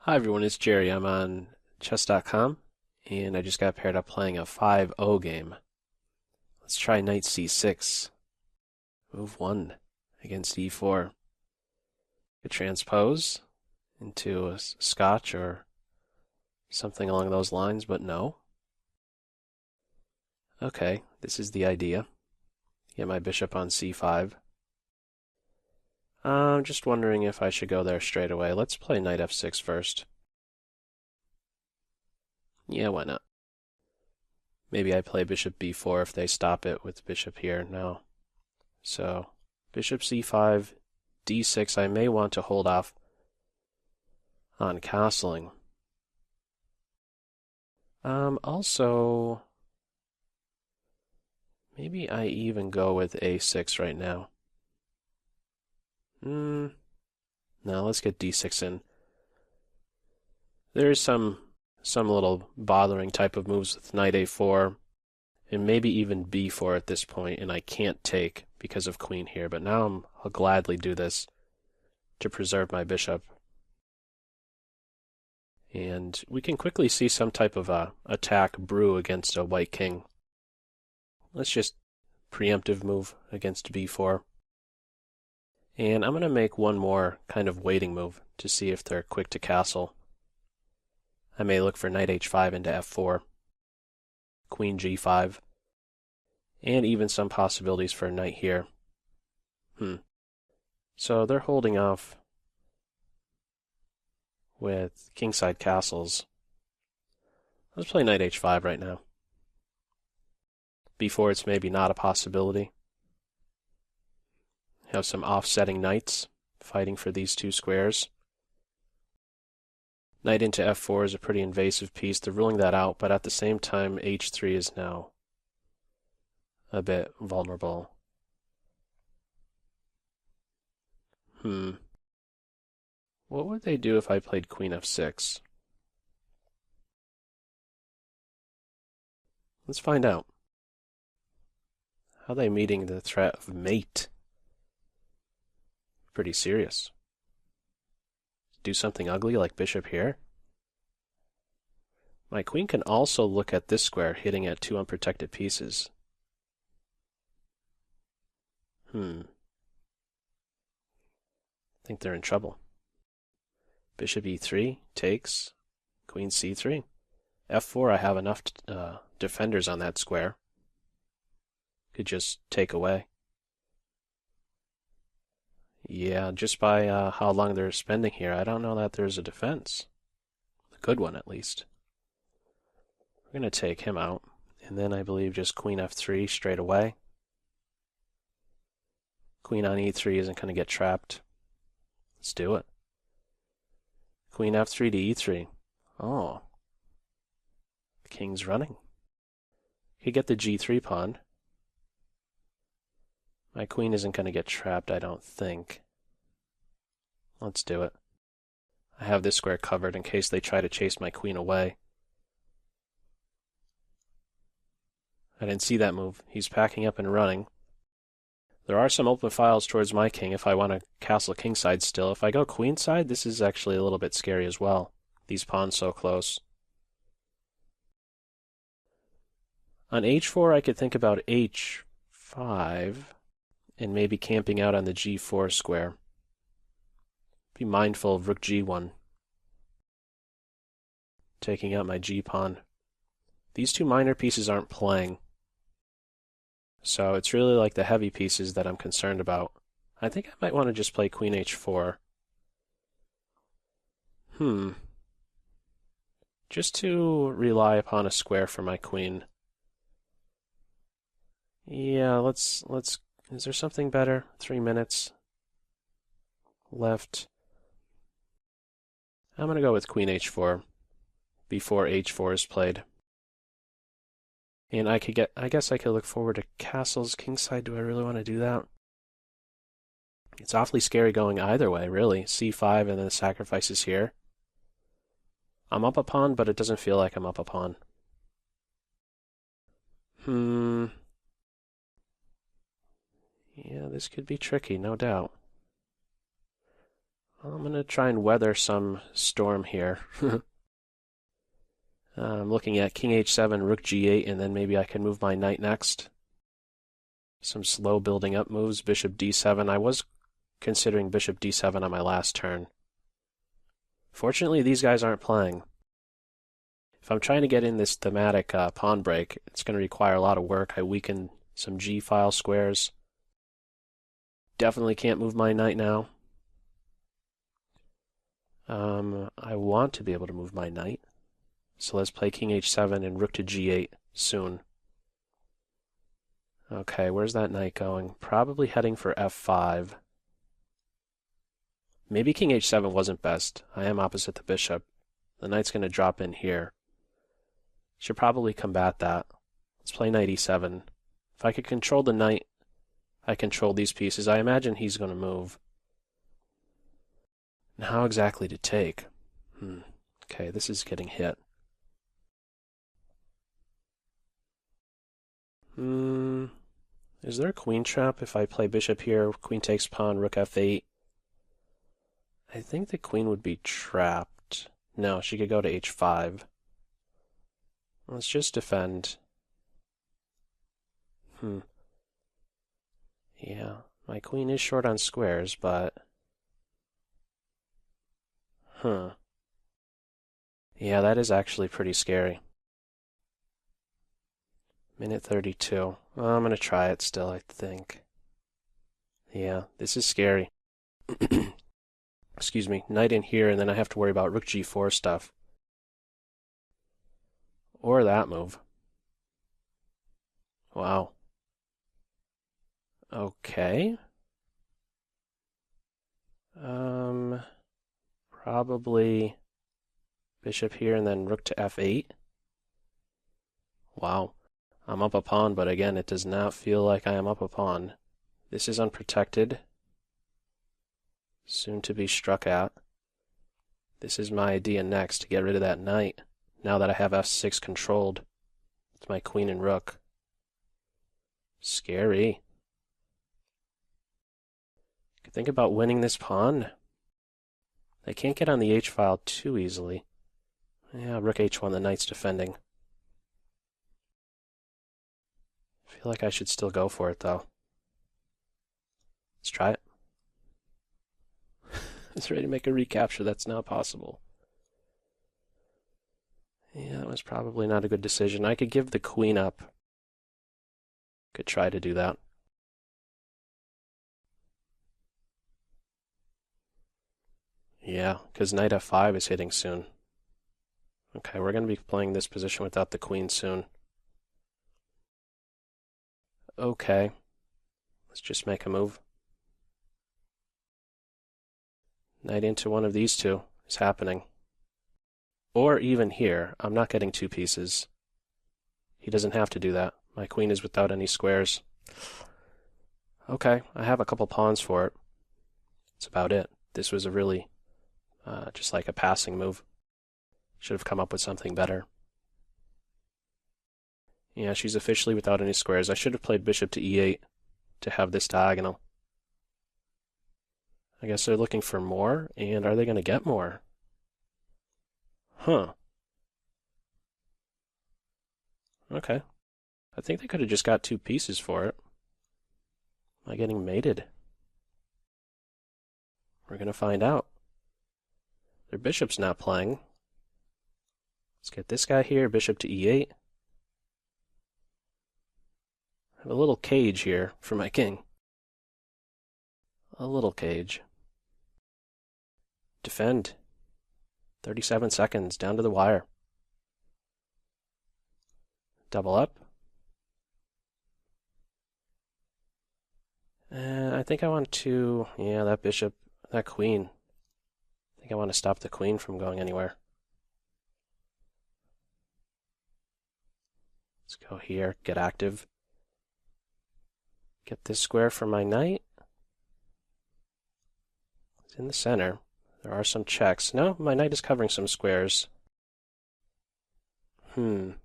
Hi everyone, it's Jerry. I'm on chess.com and I just got paired up playing a 5-0 game. Let's try knight c6. Move 1 against e4. Could transpose into a scotch or something along those lines, but no. Okay, this is the idea. Get my bishop on c5. I'm just wondering if I should go there straight away. Let's play knight f6 first. Yeah, why not? Maybe I play bishop b4 if they stop it with bishop here. No. So bishop c5, d6. I may want to hold off on castling. Also, maybe I even go with a6 right now. No, let's get d6 in. There's some little bothering type of moves with knight a4 and maybe even b4 at this point, and I can't take because of queen here, but now I'll gladly do this to preserve my bishop. And we can quickly see some type of attack brew against a white king. Let's just preemptive move against b4. And I'm going to make one more kind of waiting move to see if they're quick to castle. I may look for knight h5 into f4, queen g5, and even some possibilities for a knight here. So they're holding off with kingside castles. Let's play knight h5 right now. b4 it's maybe not a possibility. Have some offsetting knights fighting for these two squares. Knight into f4 is a pretty invasive piece. They're ruling that out, but at the same time, h3 is now a bit vulnerable. What would they do if I played queen f6? Let's find out. How are they meeting the threat of mate? Pretty serious. Do something ugly like bishop here? My queen can also look at this square, hitting at two unprotected pieces. I think they're in trouble. Bishop e3 takes, queen c3. f4, I have enough defenders on that square. Could just take away. Yeah, just by how long they're spending here, I don't know that there's a defense. A good one, at least. We're going to take him out, and then I believe just queen f3 straight away. Queen on e3 isn't going to get trapped. Let's do it. Queen f3 to e3. Oh. The king's running. Could get the g3 pawn. My queen isn't going to get trapped, I don't think. Let's do it. I have this square covered in case they try to chase my queen away. I didn't see that move. He's packing up and running. There are some open files towards my king if I want to castle kingside still. If I go queenside, this is actually a little bit scary as well. These pawns so close. On h4, I could think about h5 and maybe camping out on the g4 square. Be mindful of rook g1. Taking out my g-pawn. These two minor pieces aren't playing. So it's really like the heavy pieces that I'm concerned about. I think I might want to just play queen h4. Just to rely upon a square for my queen. Yeah, let's is there something better? 3 minutes left. I'm going to go with queen h4 before h4 is played. And I guess I could look forward to castles kingside. Do I really want to do that? It's awfully scary going either way, really. c5 and then the sacrifices here. I'm up a pawn, but it doesn't feel like I'm up a pawn. Yeah, this could be tricky, no doubt. I'm going to try and weather some storm here. I'm looking at king h7, rook g8, and then maybe I can move my knight next. Some slow building up moves, bishop d7. I was considering bishop d7 on my last turn. Fortunately, these guys aren't playing. If I'm trying to get in this thematic pawn break, it's going to require a lot of work. I weaken some g-file squares. Definitely can't move my knight now. I want to be able to move my knight. So let's play king h7 and rook to g8 soon. Okay, where's that knight going? Probably heading for f5. Maybe king h7 wasn't best. I am opposite the bishop. The knight's going to drop in here. Should probably combat that. Let's play knight e7. If I could control the knight, I control these pieces. I imagine he's going to move. And how exactly to take? Okay, this is getting hit. Is there a queen trap if I play bishop here? Queen takes pawn, rook f8. I think the queen would be trapped. No, she could go to h5. Let's just defend. Yeah, my queen is short on squares, but... Yeah, that is actually pretty scary. Minute 32. Well, I'm going to try it still, I think. Yeah, this is scary. Excuse me, knight in here, and then I have to worry about rook g4 stuff. Or that move. Wow. Okay. Probably bishop here and then rook to f8. Wow. I'm up a pawn, but again, it does not feel like I am up a pawn. This is unprotected. Soon to be struck at. This is my idea next, to get rid of that knight. Now that I have f6 controlled. It's my queen and rook. Scary. Could think about winning this pawn. They can't get on the h-file too easily. Yeah, rook h1, the knight's defending. I feel like I should still go for it, though. Let's try it. It's ready to make a recapture. That's not possible. Yeah, that was probably not a good decision. I could give the queen up. Could try to do that. Yeah, because knight f5 is hitting soon. Okay, we're going to be playing this position without the queen soon. Okay, let's just make a move. Knight into one of these two is happening. Or even here, I'm not getting two pieces. He doesn't have to do that. My queen is without any squares. Okay, I have a couple pawns for it. That's about it. This was a really, just like a passing move. Should have come up with something better. Yeah, she's officially without any squares. I should have played bishop to e8 to have this diagonal. I guess they're looking for more, and are they going to get more? Huh. Okay. I think they could have just got two pieces for it. Am I getting mated? We're going to find out. Their bishop's not playing. Let's get this guy here, bishop to e8. I have a little cage here for my king. A little cage. Defend. 37 seconds, down to the wire. Double up. And I think I want to, yeah, that bishop, that queen. I think I want to stop the queen from going anywhere. Let's go here, get active. Get this square for my knight. It's in the center. There are some checks. No, my knight is covering some squares. Let's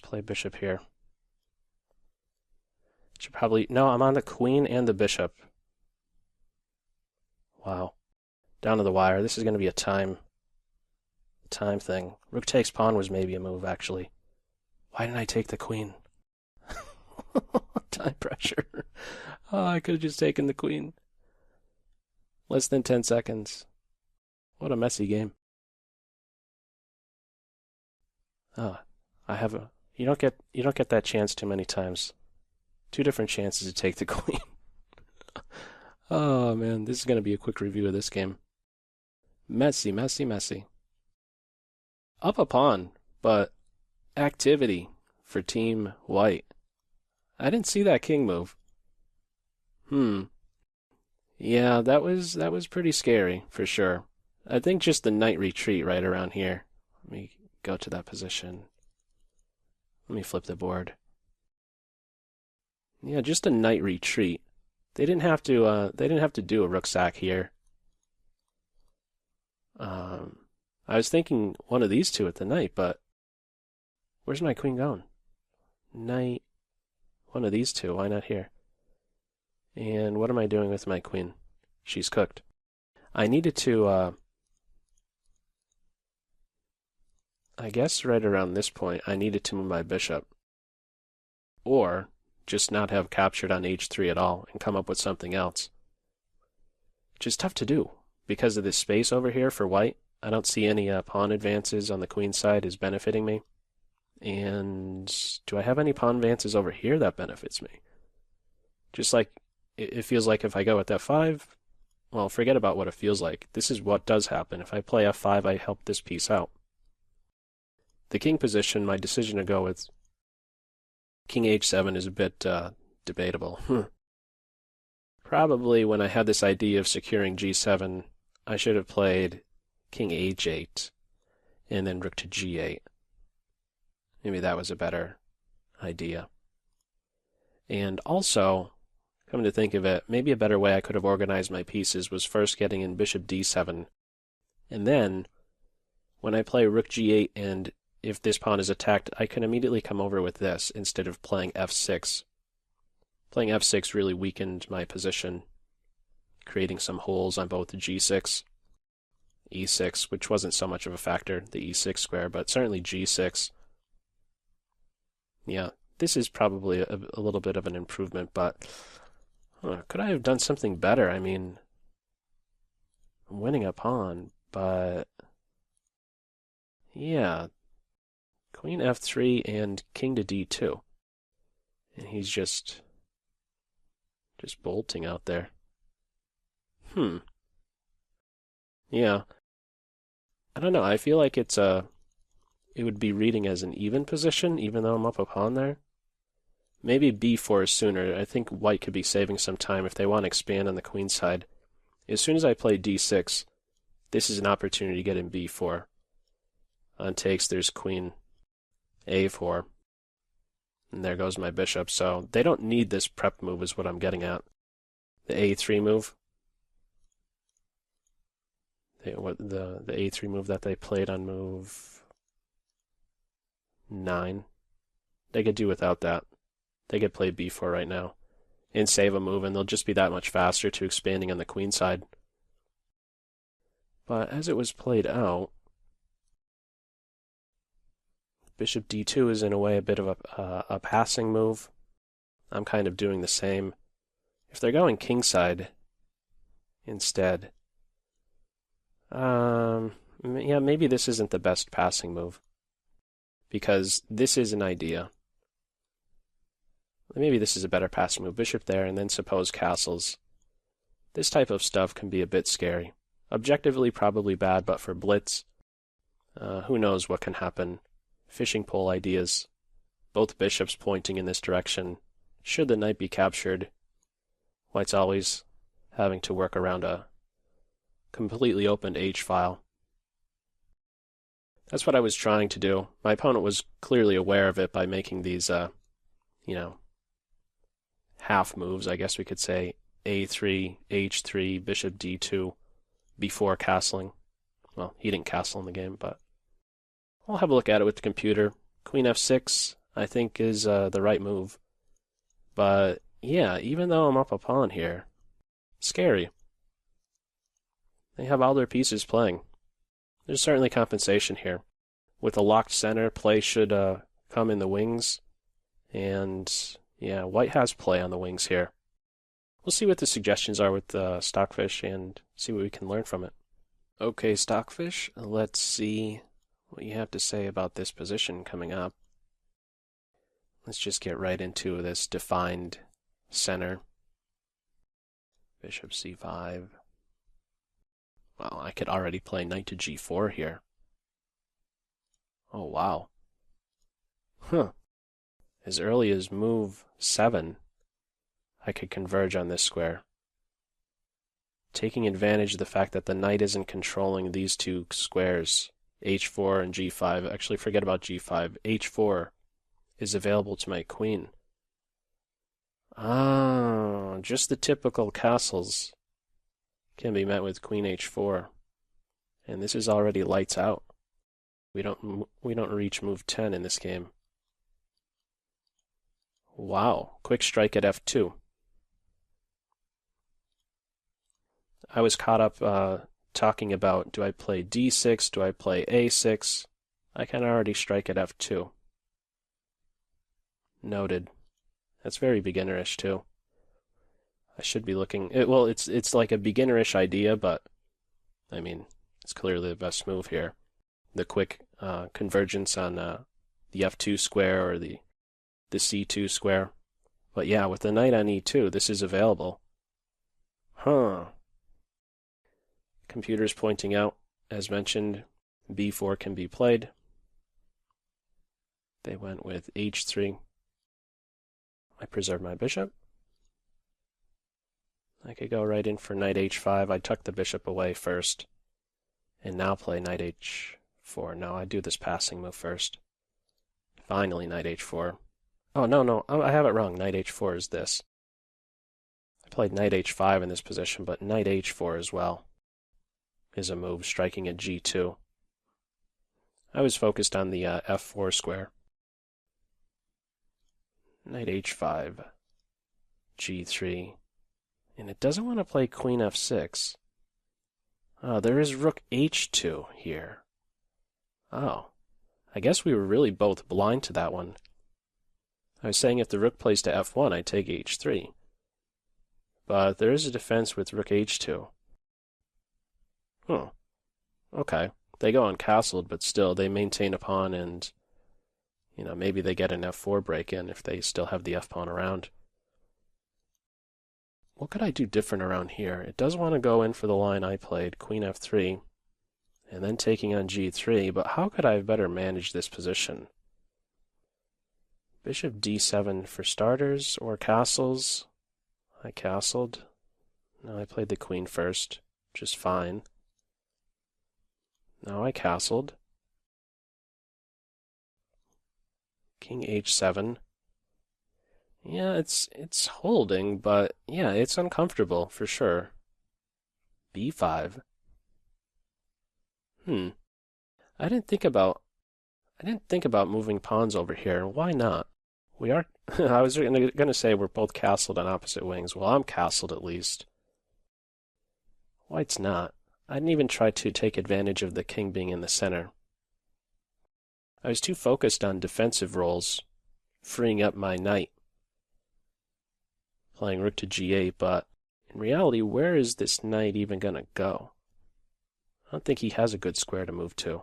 play bishop here. Should probably... No, I'm on the queen and the bishop. Wow. Down to the wire. This is going to be a time thing. Rook takes pawn was maybe a move, actually. Why didn't I take the queen? Time pressure. Oh, I could have just taken the queen. Less than 10 seconds. What a messy game. Ah, I have a... You don't get that chance too many times. 2 different chances to take the queen. Oh man, this is going to be a quick review of this game. Messy, messy, messy. Up a pawn, but activity for Team White. I didn't see that king move. Yeah, that was pretty scary for sure. I think just the knight retreat right around here. Let me go to that position. Let me flip the board. Yeah, just a knight retreat. They didn't have to do a rook sack here. I was thinking one of these two at the knight, but where's my queen going? Knight, one of these two, why not here? And what am I doing with my queen? She's cooked. I needed to, I guess right around this point, I needed to move my bishop. Or just not have captured on h3 at all and come up with something else. Which is tough to do because of this space over here for white. I don't see any pawn advances on the queen side is benefiting me. And do I have any pawn advances over here that benefits me? Just like, it feels like if I go at f5, well, forget about what it feels like. This is what does happen. If I play f5, I help this piece out. The king position, my decision to go with king h7 is a bit debatable. Probably when I had this idea of securing g7, I should have played king h8 and then rook to g8. Maybe that was a better idea. And also, come to think of it, maybe a better way I could have organized my pieces was first getting in bishop d7, and then when I play rook g8 and if this pawn is attacked, I can immediately come over with this instead of playing f6. Playing f6 really weakened my position, creating some holes on both the g6, e6, which wasn't so much of a factor, the e6 square, but certainly g6. Yeah, this is probably a little bit of an improvement, but could I have done something better? I mean, I'm winning a pawn, but yeah, queen f3 and king to d2. And he's just bolting out there. Yeah. I don't know. I feel like it would be reading as an even position, even though I'm up a pawn there. Maybe b4 is sooner. I think white could be saving some time if they want to expand on the queen side. As soon as I play d6, this is an opportunity to get in b4. On takes, there's queen a4. And there goes my bishop. So they don't need this prep move is what I'm getting at. The a3 move. The a3 move that they played on move 9. They could do without that. They could play b4 right now and save a move, and they'll just be that much faster to expanding on the queen side. But as it was played out, bishop d2 is in a way a bit of a passing move. I'm kind of doing the same. If they're going kingside instead, yeah, maybe this isn't the best passing move because this is an idea. Maybe this is a better passing move. Bishop there, and then suppose castles. This type of stuff can be a bit scary. Objectively, probably bad, but for Blitz, who knows what can happen. Fishing pole ideas. Both bishops pointing in this direction. Should the knight be captured, white's always having to work around a completely opened h-file. That's what I was trying to do. My opponent was clearly aware of it by making these, half moves, I guess we could say. a3, h3, bishop d2, before castling. Well, he didn't castle in the game, but I'll have a look at it with the computer. Queen f6, I think, is the right move. But yeah, even though I'm up a pawn here, scary. They have all their pieces playing. There's certainly compensation here. With a locked center, play should come in the wings. And yeah, white has play on the wings here. We'll see what the suggestions are with Stockfish and see what we can learn from it. Okay, Stockfish, let's see what you have to say about this position coming up. Let's just get right into this defined center. Bishop c5. Well, I could already play knight to g4 here. Oh, wow. Huh. As early as move 7, I could converge on this square. Taking advantage of the fact that the knight isn't controlling these two squares, h4 and g5. Actually, forget about g5. h4 is available to my queen. Ah, just the typical castles can be met with queen h4. And this is already lights out. We don't reach move 10 in this game. Wow, quick strike at f2. I was caught up talking about, do I play d6, do I play a6? I can already strike at f2. Noted. That's very beginnerish too. I should be looking, it's like a beginnerish idea, but I mean, it's clearly the best move here. The quick convergence on the f2 square or the c2 square. But yeah, with the knight on e2, this is available. Huh. Computer's pointing out, as mentioned, b4 can be played. They went with h3. I preserve my bishop. I could go right in for knight h5. I tuck the bishop away first, and now play knight h4. No, I do this passing move first. Finally, knight h4. Oh, no, I have it wrong. Knight h4 is this. I played knight h5 in this position, but knight h4 as well is a move, striking at g2. I was focused on the f4 square. Knight h5, g3, and it doesn't want to play queen f6. Oh, there is rook h2 here. Oh, I guess we were really both blind to that one. I was saying if the rook plays to f1, I take h3. But there is a defense with rook h2. Okay. They go uncastled, but still, they maintain a pawn and, maybe they get an f4 break-in if they still have the f-pawn around. What could I do different around here? It does want to go in for the line I played, queen f3, and then taking on g3, but how could I better manage this position? Bishop d7 for starters, or castles. I castled. No, I played the queen first, which is fine. Now I castled. King h7. Yeah, it's holding, but yeah, it's uncomfortable for sure. b5. I didn't think about moving pawns over here. Why not? We are. I was going to say we're both castled on opposite wings. Well, I'm castled at least. White's not. I didn't even try to take advantage of the king being in the center. I was too focused on defensive roles, freeing up my knight, playing rook to g8, but in reality, where is this knight even going to go? I don't think he has a good square to move to.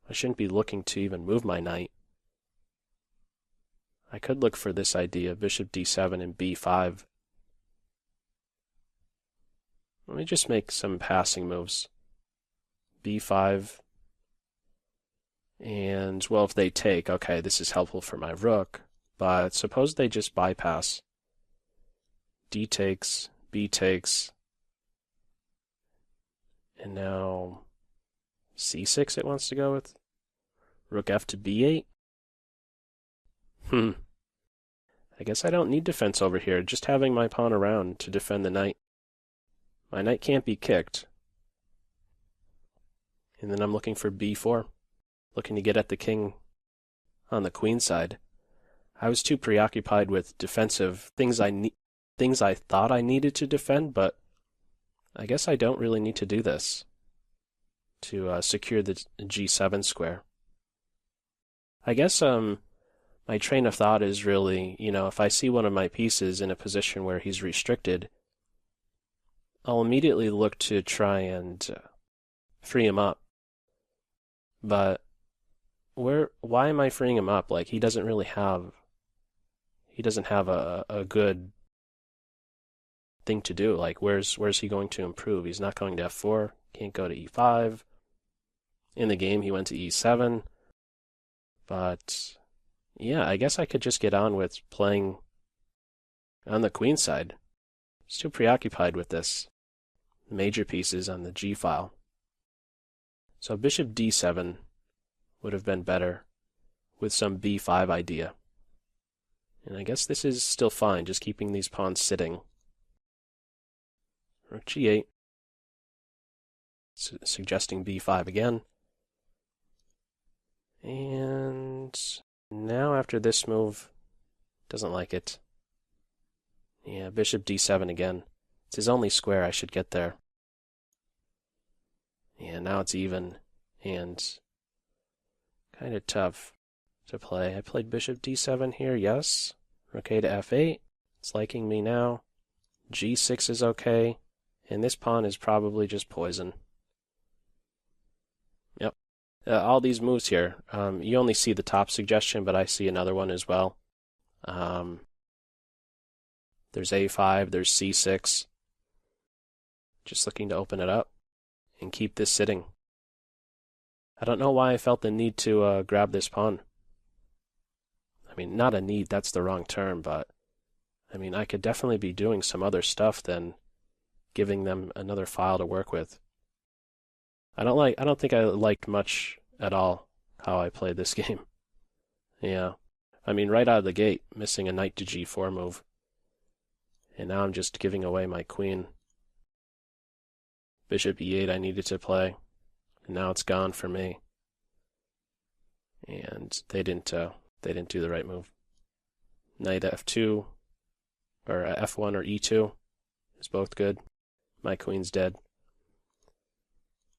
I shouldn't be looking to even move my knight. I could look for this idea, bishop d7 and b5. Let me just make some passing moves. b5. And, well, if they take, okay, this is helpful for my rook. But suppose they just bypass. D takes, b takes. And now c6 it wants to go with. Rook f to b8. I guess I don't need defense over here, just having my pawn around to defend the knight. My knight can't be kicked. And then I'm looking for b4, looking to get at the king on the queen side. I was too preoccupied with defensive things I thought I needed to defend, but I guess I don't really need to do this to secure the g7 square. I guess my train of thought is really, if I see one of my pieces in a position where he's restricted, I'll immediately look to try and free him up. But why am I freeing him up? Like, he doesn't have a good thing to do. Like, where's he going to improve? He's not going to f4, can't go to e5. In the game, he went to e7. But yeah, I guess I could just get on with playing on the queen side. Still preoccupied with this major pieces on the g file. So bishop d7 would have been better with some b5 idea. And I guess this is still fine, just keeping these pawns sitting. Rook g8, suggesting b5 again. And now after this move, doesn't like it. Yeah, bishop d7 again. It's his only square I should get there. Yeah, now it's even, and kind of tough to play. I played bishop d7 here, yes. Rook a to f8. It's liking me now. g6 is okay. And this pawn is probably just poison. Yep. All these moves here, you only see the top suggestion, but I see another one as well. There's a5, there's c6. Just looking to open it up and keep this sitting. I don't know why I felt the need to grab this pawn. I mean, not a need, that's the wrong term, but I mean, I could definitely be doing some other stuff than giving them another file to work with. I don't think I liked much at all how I played this game. Yeah. I mean, right out of the gate, missing a knight to g4 move. And now I'm just giving away my queen. Bishop e8 I needed to play. And now it's gone for me. And they didn't do the right move. Knight f2 or f1 or e2 is both good. My queen's dead.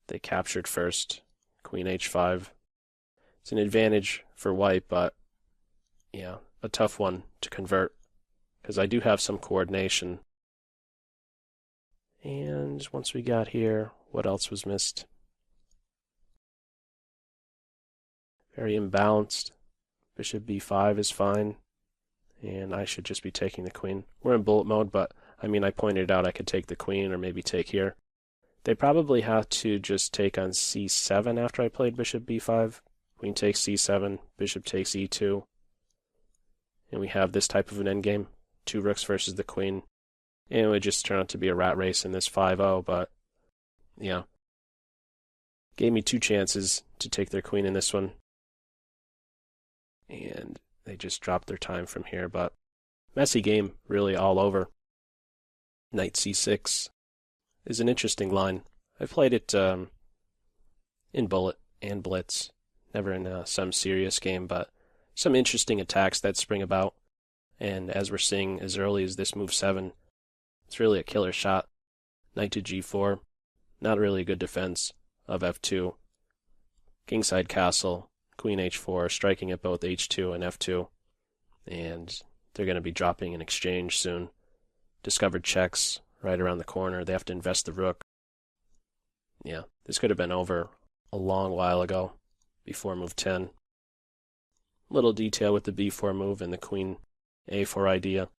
They captured first. Queen h5. It's an advantage for white, but yeah, a tough one to convert because I do have some coordination. And once we got here, what else was missed? Very imbalanced. Bishop b5 is fine. And I should just be taking the queen. We're in bullet mode, but I mean, I pointed out I could take the queen or maybe take here. They probably have to just take on c7 after I played bishop b5. Queen takes c7, bishop takes e2. And we have this type of an endgame. 2 rooks versus the queen. And it would just turn out to be a rat race in this 5-0, but yeah. Gave me 2 chances to take their queen in this one. And they just dropped their time from here, but messy game, really all over. Knight c6 is an interesting line. I played it in Bullet and Blitz, never in some serious game, but some interesting attacks that spring about. And as we're seeing as early as this move 7, it's really a killer shot. Knight to g4, not really a good defense of f2. Kingside castle, queen h4, striking at both h2 and f2. And they're going to be dropping an exchange soon. Discovered checks right around the corner. They have to invest the rook. Yeah, this could have been over a long while ago, before move 10. Little detail with the b4 move and the queen a4 idea.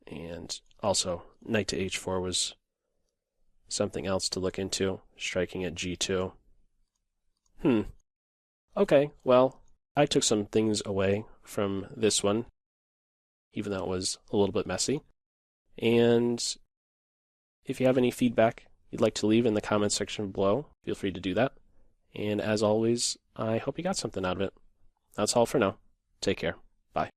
And also, knight to h4 was something else to look into, striking at g2. Okay, well, I took some things away from this one, even though it was a little bit messy. And if you have any feedback you'd like to leave in the comment section below, feel free to do that. And as always, I hope you got something out of it. That's all for now. Take care. Bye.